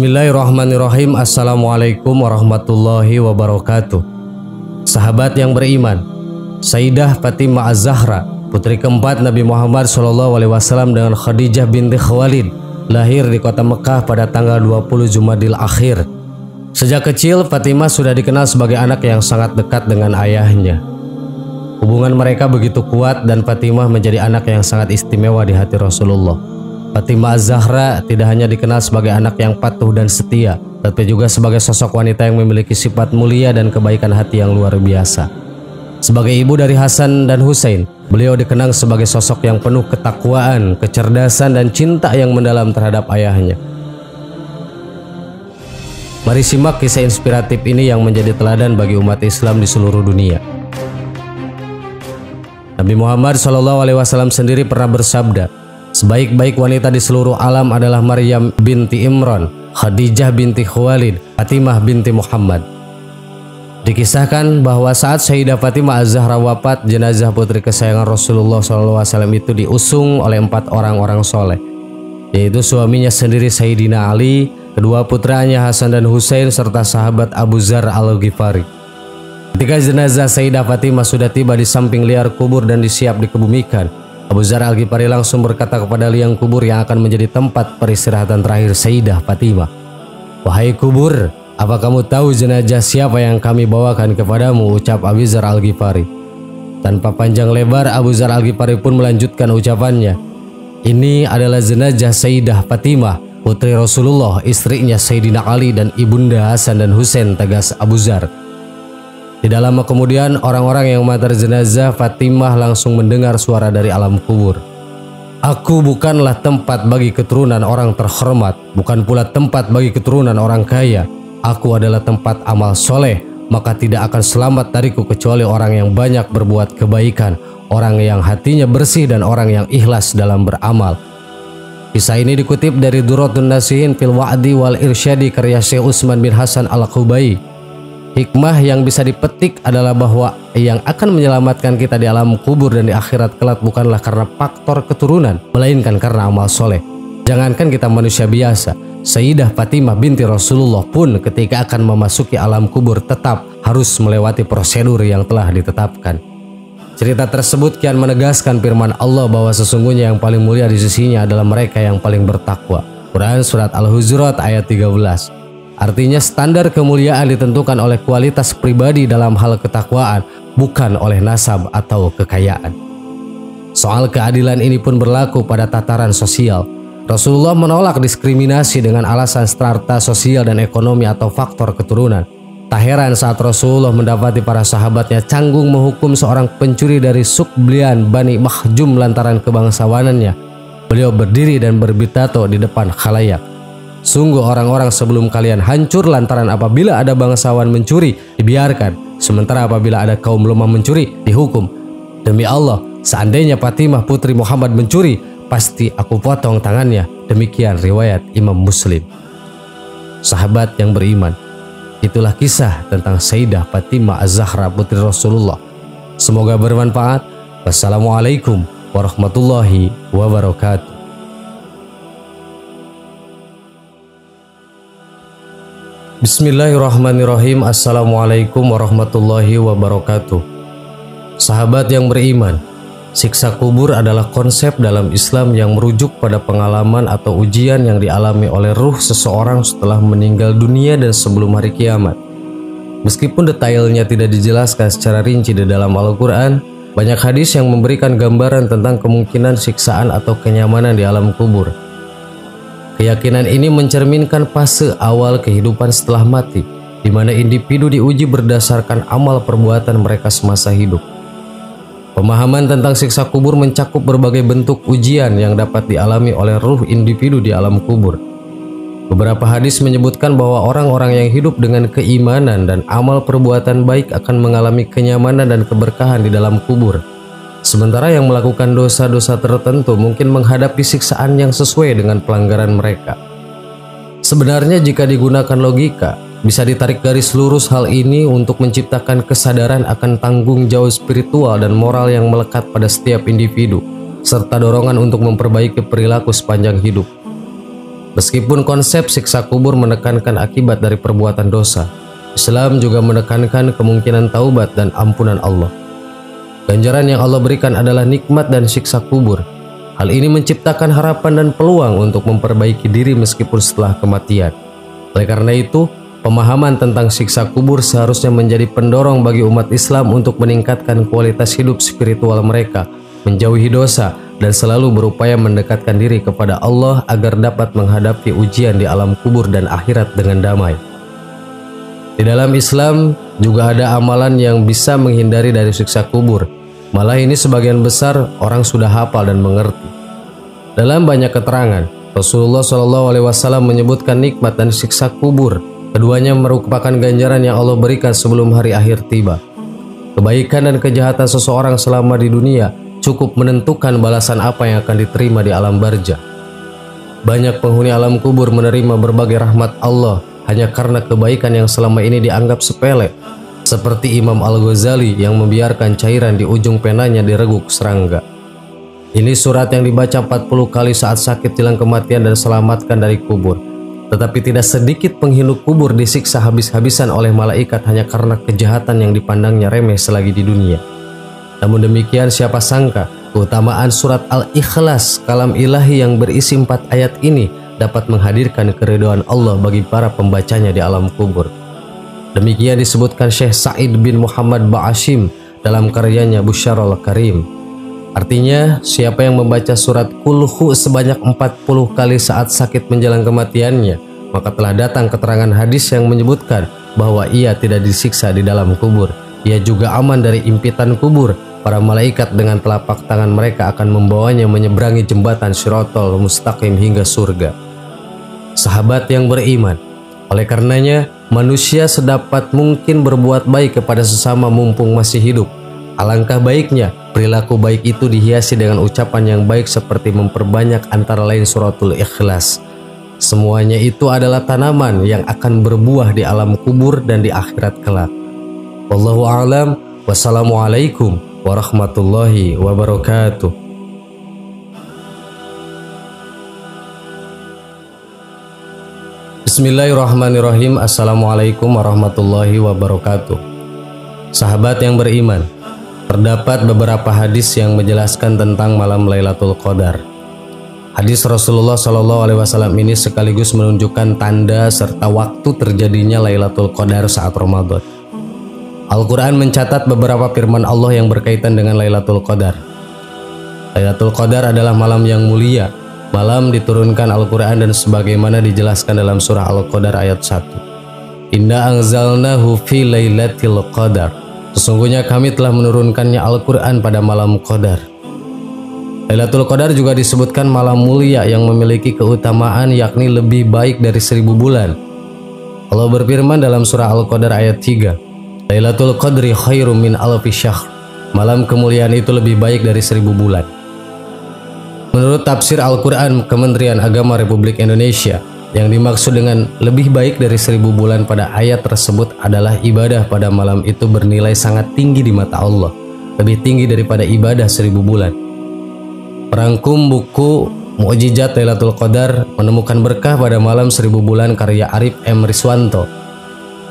Bismillahirrahmanirrahim. Assalamualaikum warahmatullahi wabarakatuh. Sahabat yang beriman, Sayyidah Fatimah Az-Zahra, putri keempat Nabi Muhammad SAW dengan Khadijah binti Khuwailid, lahir di kota Mekah pada tanggal 20 Jumadil Akhir. Sejak kecil, Fatimah sudah dikenal sebagai anak yang sangat dekat dengan ayahnya. Hubungan mereka begitu kuat dan Fatimah menjadi anak yang sangat istimewa di hati Rasulullah. Fatimah Az-Zahra tidak hanya dikenal sebagai anak yang patuh dan setia, tapi juga sebagai sosok wanita yang memiliki sifat mulia dan kebaikan hati yang luar biasa. Sebagai ibu dari Hasan dan Husain, beliau dikenang sebagai sosok yang penuh ketakwaan, kecerdasan, dan cinta yang mendalam terhadap ayahnya. Mari simak kisah inspiratif ini yang menjadi teladan bagi umat Islam di seluruh dunia. Nabi Muhammad SAW sendiri pernah bersabda, sebaik-baik wanita di seluruh alam adalah Maryam binti Imran, Khadijah binti Khuwailid, Fatimah binti Muhammad. Dikisahkan bahwa saat Sayyidah Fatimah Az-Zahra wafat, jenazah putri kesayangan Rasulullah SAW itu diusung oleh 4 orang soleh, yaitu suaminya sendiri Sayyidina Ali, kedua putranya Hasan dan Husain, serta sahabat Abu Dzar Al-Ghifari. Ketika jenazah Sayyidah Fatimah sudah tiba di samping liar kubur dan disiap dikebumikan, Abu Dzar Al-Ghifari langsung berkata kepada liang kubur yang akan menjadi tempat peristirahatan terakhir Sayyidah Fatimah, "Wahai kubur, apa kamu tahu jenazah siapa yang kami bawakan kepadamu?" ucap Abu Dzar Al-Ghifari. Tanpa panjang lebar, Abu Dzar Al-Ghifari pun melanjutkan ucapannya, "Ini adalah jenazah Sayyidah Fatimah, putri Rasulullah, istrinya Sayyidina Ali dan ibunda Hasan dan Husain," tegas Abu Dzar. Tidak lama kemudian, orang-orang yang mengantar jenazah Fatimah langsung mendengar suara dari alam kubur. "Aku bukanlah tempat bagi keturunan orang terhormat, bukan pula tempat bagi keturunan orang kaya. Aku adalah tempat amal soleh, maka tidak akan selamat dariku kecuali orang yang banyak berbuat kebaikan, orang yang hatinya bersih dan orang yang ikhlas dalam beramal." Kisah ini dikutip dari Durratun Nasihin fil Wa'di wal Irsyadi karya Syekh Utsman bin Hasan Al-Qubai. Hikmah yang bisa dipetik adalah bahwa yang akan menyelamatkan kita di alam kubur dan di akhirat kelak bukanlah karena faktor keturunan, melainkan karena amal soleh. Jangankan kita manusia biasa, Sayyidah Fatimah binti Rasulullah pun ketika akan memasuki alam kubur tetap harus melewati prosedur yang telah ditetapkan. Cerita tersebut kian menegaskan firman Allah bahwa sesungguhnya yang paling mulia di sisinya adalah mereka yang paling bertakwa. Quran Surat Al-Hujurat ayat 13. Artinya standar kemuliaan ditentukan oleh kualitas pribadi dalam hal ketakwaan, bukan oleh nasab atau kekayaan. Soal keadilan ini pun berlaku pada tataran sosial. Rasulullah menolak diskriminasi dengan alasan strata sosial dan ekonomi atau faktor keturunan. Tak heran saat Rasulullah mendapati para sahabatnya canggung menghukum seorang pencuri dari Sukblian Bani Makhjum lantaran kebangsawanannya. Beliau berdiri dan berbitato di depan khalayak, "Sungguh orang-orang sebelum kalian hancur lantaran apabila ada bangsawan mencuri, dibiarkan. Sementara apabila ada kaum lemah mencuri, dihukum. Demi Allah, seandainya Fatimah putri Muhammad mencuri, pasti aku potong tangannya." Demikian riwayat Imam Muslim. Sahabat yang beriman, itulah kisah tentang Sayyidah Fatimah Az-Zahra putri Rasulullah. Semoga bermanfaat. Wassalamualaikum warahmatullahi wabarakatuh. Bismillahirrahmanirrahim. Assalamualaikum warahmatullahi wabarakatuh. Sahabat yang beriman, siksa kubur adalah konsep dalam Islam yang merujuk pada pengalaman atau ujian yang dialami oleh ruh seseorang setelah meninggal dunia dan sebelum hari kiamat. Meskipun detailnya tidak dijelaskan secara rinci di dalam Al-Quran, banyak hadis yang memberikan gambaran tentang kemungkinan siksaan atau kenyamanan di alam kubur. Keyakinan ini mencerminkan fase awal kehidupan setelah mati, di mana individu diuji berdasarkan amal perbuatan mereka semasa hidup. Pemahaman tentang siksa kubur mencakup berbagai bentuk ujian yang dapat dialami oleh ruh individu di alam kubur. Beberapa hadis menyebutkan bahwa orang-orang yang hidup dengan keimanan dan amal perbuatan baik akan mengalami kenyamanan dan keberkahan di dalam kubur. Sementara yang melakukan dosa-dosa tertentu mungkin menghadapi siksaan yang sesuai dengan pelanggaran mereka. Sebenarnya jika digunakan logika, bisa ditarik garis lurus hal ini untuk menciptakan kesadaran akan tanggung jawab spiritual dan moral yang melekat pada setiap individu, serta dorongan untuk memperbaiki perilaku sepanjang hidup. Meskipun konsep siksa kubur menekankan akibat dari perbuatan dosa, Islam juga menekankan kemungkinan taubat dan ampunan Allah. Ganjaran yang Allah berikan adalah nikmat dan siksa kubur. Hal ini menciptakan harapan dan peluang untuk memperbaiki diri meskipun setelah kematian. Oleh karena itu, pemahaman tentang siksa kubur seharusnya menjadi pendorong bagi umat Islam untuk meningkatkan kualitas hidup spiritual mereka, menjauhi dosa, dan selalu berupaya mendekatkan diri kepada Allah agar dapat menghadapi ujian di alam kubur dan akhirat dengan damai. Di dalam Islam juga ada amalan yang bisa menghindari dari siksa kubur. Malah ini sebagian besar orang sudah hafal dan mengerti. Dalam banyak keterangan, Rasulullah SAW menyebutkan nikmat dan siksa kubur. Keduanya merupakan ganjaran yang Allah berikan sebelum hari akhir tiba. Kebaikan dan kejahatan seseorang selama di dunia cukup menentukan balasan apa yang akan diterima di alam barzah. Banyak penghuni alam kubur menerima berbagai rahmat Allah hanya karena kebaikan yang selama ini dianggap sepele, seperti Imam Al-Ghazali yang membiarkan cairan di ujung penanya direguk serangga. Ini surat yang dibaca 40 kali saat sakit jelang kematian dan selamatkan dari kubur. Tetapi tidak sedikit penghuni kubur disiksa habis-habisan oleh malaikat hanya karena kejahatan yang dipandangnya remeh selagi di dunia. Namun demikian, siapa sangka keutamaan surat Al-Ikhlas, kalam ilahi yang berisi 4 ayat ini dapat menghadirkan keridhaan Allah bagi para pembacanya di alam kubur. Demikian disebutkan Syekh Sa'id bin Muhammad Ba'ashim dalam karyanya Busyarul Karim. Artinya, siapa yang membaca surat Kulhu sebanyak 40 kali saat sakit menjelang kematiannya, maka telah datang keterangan hadis yang menyebutkan bahwa ia tidak disiksa di dalam kubur. Ia juga aman dari impitan kubur. Para malaikat dengan telapak tangan mereka akan membawanya menyeberangi jembatan Shiratal Mustaqim hingga surga. Sahabat yang beriman, oleh karenanya manusia sedapat mungkin berbuat baik kepada sesama mumpung masih hidup. Alangkah baiknya perilaku baik itu dihiasi dengan ucapan yang baik seperti memperbanyak antara lain suratul Ikhlas. Semuanya itu adalah tanaman yang akan berbuah di alam kubur dan di akhirat kelak. Wallahu a'lam. Wassalamualaikum warahmatullahi wabarakatuh. Bismillahirrahmanirrahim. Assalamualaikum warahmatullahi wabarakatuh. Sahabat yang beriman, terdapat beberapa hadis yang menjelaskan tentang malam Lailatul Qadar. Hadis Rasulullah SAW ini sekaligus menunjukkan tanda serta waktu terjadinya Lailatul Qadar saat Ramadan. Al-Quran mencatat beberapa firman Allah yang berkaitan dengan Lailatul Qadar. Lailatul Qadar adalah malam yang mulia. Malam diturunkan Al-Quran dan sebagaimana dijelaskan dalam surah Al-Qadar ayat 1. Inna anzalnahu fi lailatul qadar. Sesungguhnya kami telah menurunkannya Al-Quran pada malam Qadar. Lailatul Qadar juga disebutkan malam mulia yang memiliki keutamaan yakni lebih baik dari 1000 bulan. Allah berfirman dalam surah Al-Qadar ayat 3. Lailatul Qadri khairum min alfi syahr. Malam kemuliaan itu lebih baik dari 1000 bulan. Menurut tafsir Al-Quran Kementerian Agama Republik Indonesia, yang dimaksud dengan lebih baik dari 1000 bulan pada ayat tersebut adalah ibadah pada malam itu bernilai sangat tinggi di mata Allah, lebih tinggi daripada ibadah 1000 bulan. Perangkum buku Mukjizat Lailatul Qadar menemukan berkah pada malam 1000 bulan karya Arif M. Riswanto.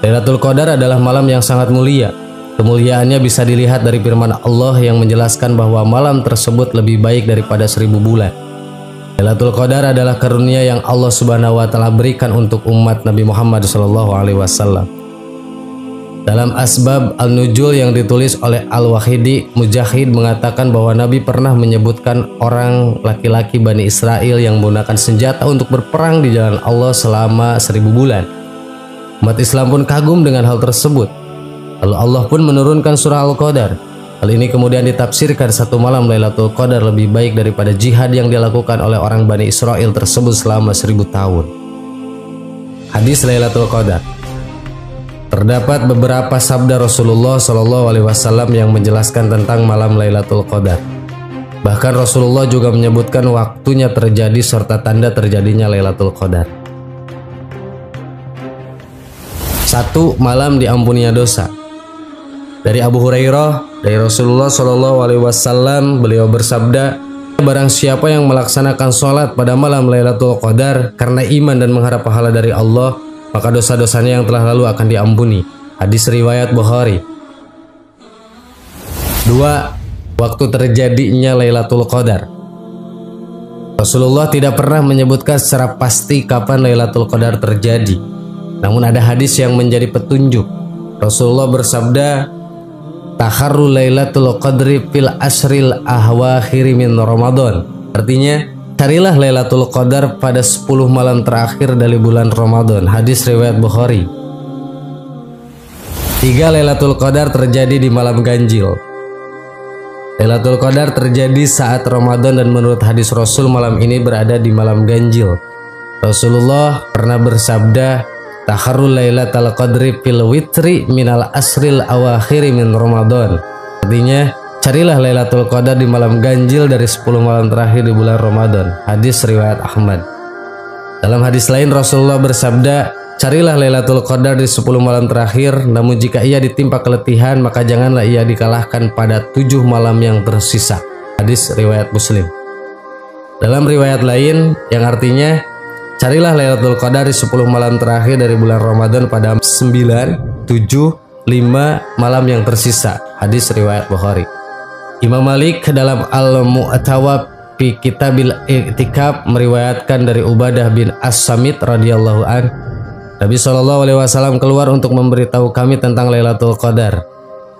Lailatul Qadar adalah malam yang sangat mulia. Kemuliaannya bisa dilihat dari firman Allah yang menjelaskan bahwa malam tersebut lebih baik daripada 1000 bulan. Lailatul Qadar adalah karunia yang Allah Subhanahu wa taala berikan untuk umat Nabi Muhammad SAW. Dalam Asbab Al-Nujul yang ditulis oleh Al-Wahidi, Mujahid mengatakan bahwa Nabi pernah menyebutkan orang laki-laki Bani Israel yang menggunakan senjata untuk berperang di jalan Allah selama 1000 bulan. Umat Islam pun kagum dengan hal tersebut. Lalu Allah pun menurunkan surah Al-Qadar. Hal ini kemudian ditafsirkan satu malam Lailatul Qadar lebih baik daripada jihad yang dilakukan oleh orang Bani Israel tersebut selama 1000 tahun. Hadis Lailatul Qadar. Terdapat beberapa sabda Rasulullah SAW yang menjelaskan tentang malam Lailatul Qadar. Bahkan Rasulullah juga menyebutkan waktunya terjadi serta tanda terjadinya Lailatul Qadar. 1. Malam diampuninya dosa. Dari Abu Hurairah, dari Rasulullah SAW, beliau bersabda, Barang siapa yang melaksanakan sholat pada malam Lailatul Qadar karena iman dan mengharap pahala dari Allah, maka dosa-dosanya yang telah lalu akan diampuni. Hadis riwayat Bukhari. 2. Waktu terjadinya Lailatul Qadar. Rasulullah tidak pernah menyebutkan secara pasti kapan Lailatul Qadar terjadi. Namun ada hadis yang menjadi petunjuk. Rasulullah bersabda, "Takharru Lailatul Qadri fil asril ahwakhiri min Ramadan." Artinya, carilah Lailatul Qadar pada 10 malam terakhir dari bulan Ramadan. Hadis riwayat Bukhari. 3. Lailatul Qadar terjadi di malam ganjil. Lailatul Qadar terjadi saat Ramadan dan menurut hadis Rasul malam ini berada di malam ganjil. Rasulullah pernah bersabda, "Takharrul Lailatul Qadri fil witri minal asril awakhiri min Ramadan." Artinya, carilah Lailatul Qadar di malam ganjil dari 10 malam terakhir di bulan Ramadan. Hadis riwayat Ahmad. Dalam hadis lain Rasulullah bersabda, "Carilah Lailatul Qadar di 10 malam terakhir, namun jika ia ditimpa keletihan, maka janganlah ia dikalahkan pada 7 malam yang tersisa." Hadis riwayat Muslim. Dalam riwayat lain yang artinya, carilah Lailatul Qadar di 10 malam terakhir dari bulan Ramadan pada 9, 7, 5 malam yang tersisa. Hadis riwayat Bukhari. Imam Malik dalam Al-Mu'tawab fi Kitabil I'tikaf meriwayatkan dari Ubadah bin As-Samit radhiyallahu an, Nabi SAW keluar untuk memberitahu kami tentang Lailatul Qadar.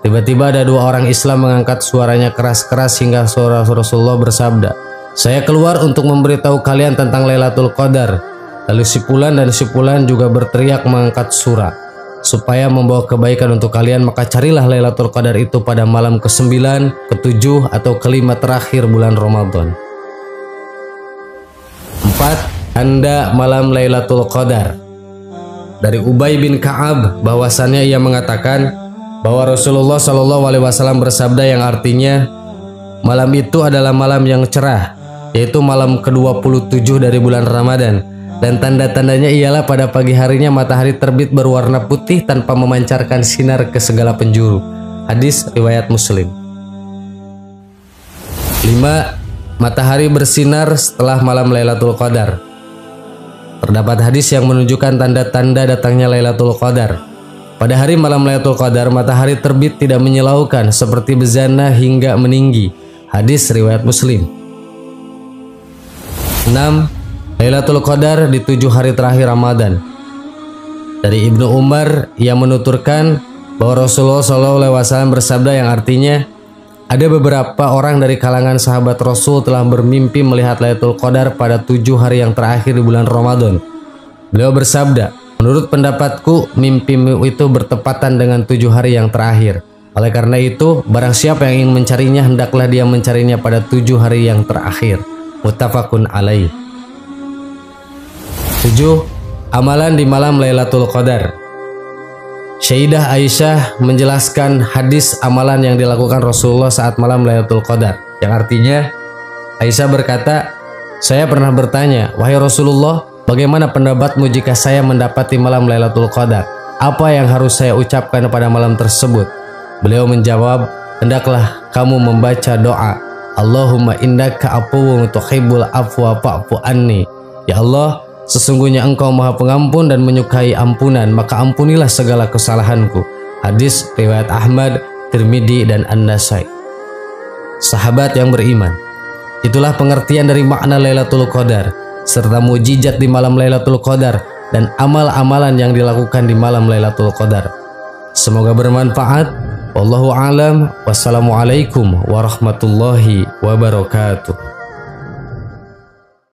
Tiba-tiba ada 2 orang Islam mengangkat suaranya keras-keras hingga suara Rasulullah bersabda, "Saya keluar untuk memberitahu kalian tentang Lailatul Qadar." Lalu si Fulan dan si Fulan juga berteriak mengangkat surah, "Supaya membawa kebaikan untuk kalian, maka carilah Lailatul Qadar itu pada malam ke-9, ke-7, atau ke-5 terakhir bulan Ramadan." 4. Tanda malam Lailatul Qadar. Dari Ubay bin Ka'ab bahwasannya ia mengatakan bahwa Rasulullah SAW bersabda yang artinya, malam itu adalah malam yang cerah, yaitu malam ke-27 dari bulan Ramadan, dan tanda-tandanya ialah pada pagi harinya matahari terbit berwarna putih tanpa memancarkan sinar ke segala penjuru. Hadis riwayat Muslim. 5. Matahari bersinar setelah malam Lailatul Qadar. Terdapat hadis yang menunjukkan tanda-tanda datangnya Lailatul Qadar. Pada hari malam Lailatul Qadar, matahari terbit tidak menyilaukan seperti bezana hingga meninggi. Hadis riwayat Muslim. 6. Lailatul Qadar di 7 hari terakhir Ramadan. Dari Ibnu Umar, ia menuturkan bahwa Rasulullah SAW bersabda yang artinya, ada beberapa orang dari kalangan sahabat Rasul telah bermimpi melihat Lailatul Qadar pada 7 hari yang terakhir di bulan Ramadan. Beliau bersabda, "Menurut pendapatku, mimpimu itu bertepatan dengan 7 hari yang terakhir. Oleh karena itu, barang siapa yang ingin mencarinya, hendaklah dia mencarinya pada 7 hari yang terakhir." Muttafaqun alaih. 7. Amalan di malam Lailatul Qadar. Sayyidah Aisyah menjelaskan hadis amalan yang dilakukan Rasulullah saat malam Lailatul Qadar, yang artinya Aisyah berkata, "Saya pernah bertanya, wahai Rasulullah, bagaimana pendapatmu jika saya mendapati malam Lailatul Qadar? Apa yang harus saya ucapkan pada malam tersebut?" Beliau menjawab, "Hendaklah kamu membaca doa, Allahumma innaka afuwwun tuhibbul afwa fa'fu anni." Ya Allah, sesungguhnya Engkau Maha Pengampun dan menyukai ampunan, maka ampunilah segala kesalahanku. Hadis riwayat Ahmad, Tirmidzi, dan An-Nasai. Sahabat yang beriman, itulah pengertian dari makna Lailatul Qadar serta mukjizat di malam Lailatul Qadar dan amal-amalan yang dilakukan di malam Lailatul Qadar. Semoga bermanfaat. Wallahu a'lam. Wassalamualaikum warahmatullahi wabarakatuh.